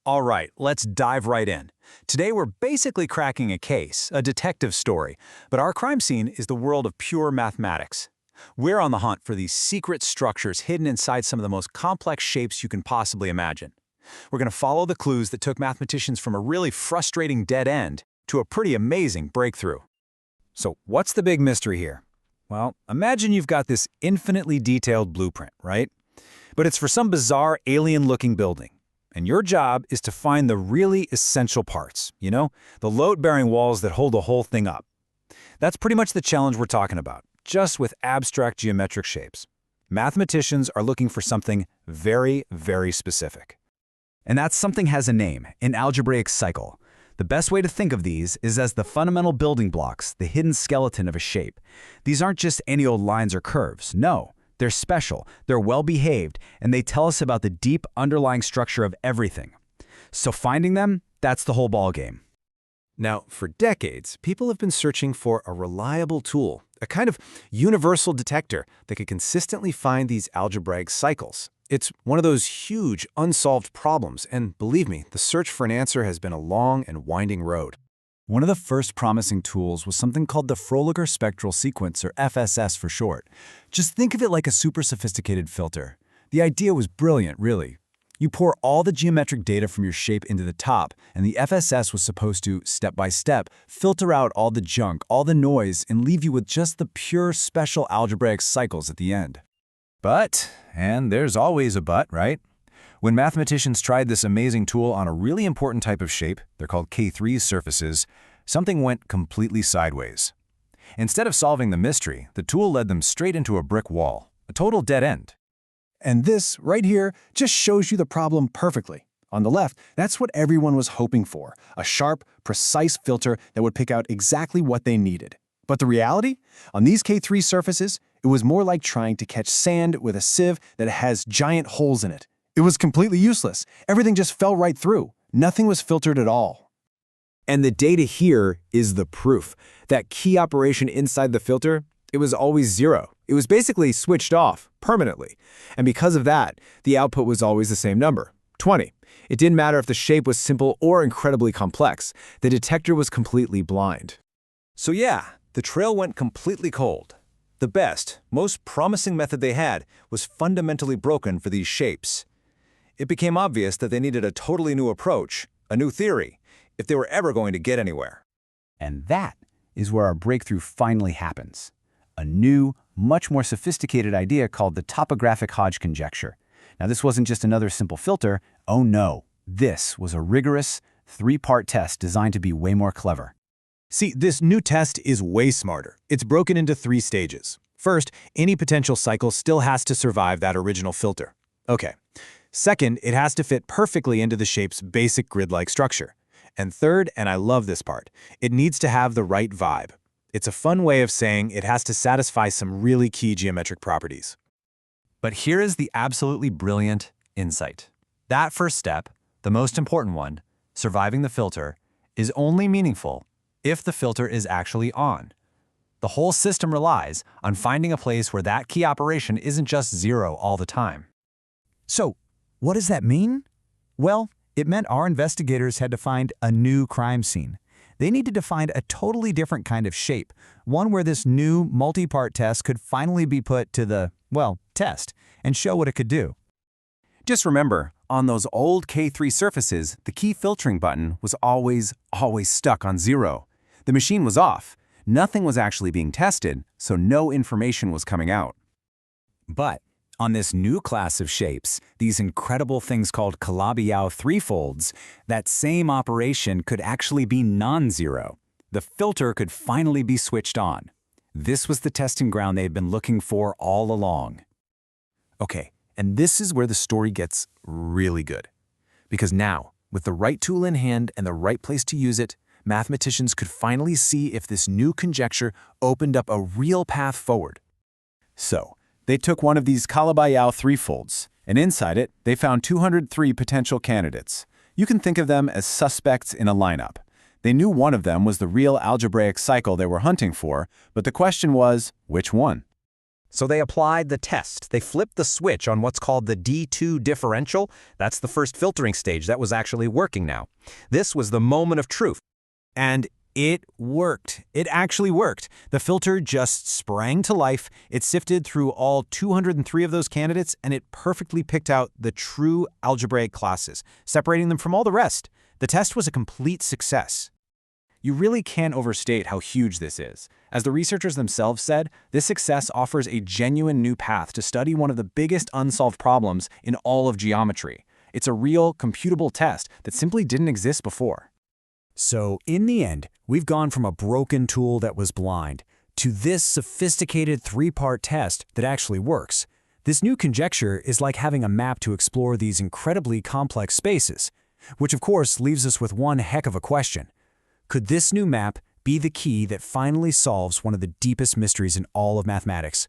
All right, let's dive right in. Today we're basically cracking a case, a detective story, but our crime scene is the world of pure mathematics. We're on the hunt for these secret structures hidden inside some of the most complex shapes you can possibly imagine. We're going to follow the clues that took mathematicians from a really frustrating dead end to a pretty amazing breakthrough. So what's the big mystery here? Well, imagine you've got this infinitely detailed blueprint, right? But it's for some bizarre alien-looking building. And your job is to find the really essential parts, the load-bearing walls that hold the whole thing up. That's pretty much the challenge we're talking about, just with abstract geometric shapes. Mathematicians are looking for something very, very specific. And that something has a name, an algebraic cycle. The best way to think of these is as the fundamental building blocks, the hidden skeleton of a shape. These aren't just any old lines or curves, no. They're special, they're well-behaved, and they tell us about the deep underlying structure of everything. So finding them, that's the whole ballgame. Now, for decades, people have been searching for a reliable tool, a kind of universal detector that could consistently find these algebraic cycles. It's one of those huge, unsolved problems, and believe me, the search for an answer has been a long and winding road. One of the first promising tools was something called the Frölicher spectral sequence, or FSS for short. Just think of it like a super sophisticated filter. The idea was brilliant, really. You pour all the geometric data from your shape into the top, and the FSS was supposed to, step by step, filter out all the junk, all the noise, and leave you with just the pure special algebraic cycles at the end. But, and there's always a but, right? When mathematicians tried this amazing tool on a really important type of shape, they're called K3 surfaces, something went completely sideways. Instead of solving the mystery, the tool led them straight into a brick wall, a total dead end. And this, right here, just shows you the problem perfectly. On the left, that's what everyone was hoping for, a sharp, precise filter that would pick out exactly what they needed. But the reality? On these K3 surfaces, it was more like trying to catch sand with a sieve that has giant holes in it. It was completely useless. Everything just fell right through. Nothing was filtered at all. And the data here is the proof. That key operation inside the filter, it was always 0. It was basically switched off, permanently. And because of that, the output was always the same number, 20. It didn't matter if the shape was simple or incredibly complex. The detector was completely blind. So yeah, the trail went completely cold. The best, most promising method they had was fundamentally broken for these shapes. It became obvious that they needed a totally new approach, a new theory, if they were ever going to get anywhere. And that is where our breakthrough finally happens. A new, much more sophisticated idea called the topographic Hodge conjecture. Now, this wasn't just another simple filter. Oh no, this was a rigorous, 3-part test designed to be way more clever. See, this new test is way smarter. It's broken into 3 stages. First, any potential cycle still has to survive that original filter. Okay. Second, it has to fit perfectly into the shape's basic grid-like structure. And third, and I love this part, it needs to have the right vibe. It's a fun way of saying it has to satisfy some really key geometric properties. But here is the absolutely brilliant insight. That first step, the most important one, surviving the filter, is only meaningful if the filter is actually on. The whole system relies on finding a place where that key operation isn't just 0 all the time. So, what does that mean? Well, it meant our investigators had to find a new crime scene. They needed to find a totally different kind of shape, one where this new multi-part test could finally be put to the, test, and show what it could do. Just remember, on those old K3 surfaces, the key filtering button was always stuck on 0. The machine was off. Nothing was actually being tested, so no information was coming out. But on this new class of shapes, these incredible things called Calabi-Yau threefolds, that same operation could actually be non-zero. The filter could finally be switched on. This was the testing ground they had been looking for all along. Okay, and this is where the story gets really good. Because now, with the right tool in hand and the right place to use it, mathematicians could finally see if this new conjecture opened up a real path forward. So, they took one of these Calabi-Yau threefolds, and inside it, they found 203 potential candidates. You can think of them as suspects in a lineup. They knew one of them was the real algebraic cycle they were hunting for, but the question was, which one? So they applied the test. They flipped the switch on what's called the D2 differential. That's the first filtering stage that was actually working now. This was the moment of truth. And it worked. It actually worked. The filter just sprang to life. It sifted through all 203 of those candidates, and it perfectly picked out the true algebraic classes, separating them from all the rest. The test was a complete success. You really can't overstate how huge this is. As the researchers themselves said, this success offers a genuine new path to study one of the biggest unsolved problems in all of geometry. It's a real, computable test that simply didn't exist before. So, in the end, we've gone from a broken tool that was blind to this sophisticated three-part test that actually works. This new conjecture is like having a map to explore these incredibly complex spaces, which of course leaves us with one heck of a question. Could this new map be the key that finally solves one of the deepest mysteries in all of mathematics?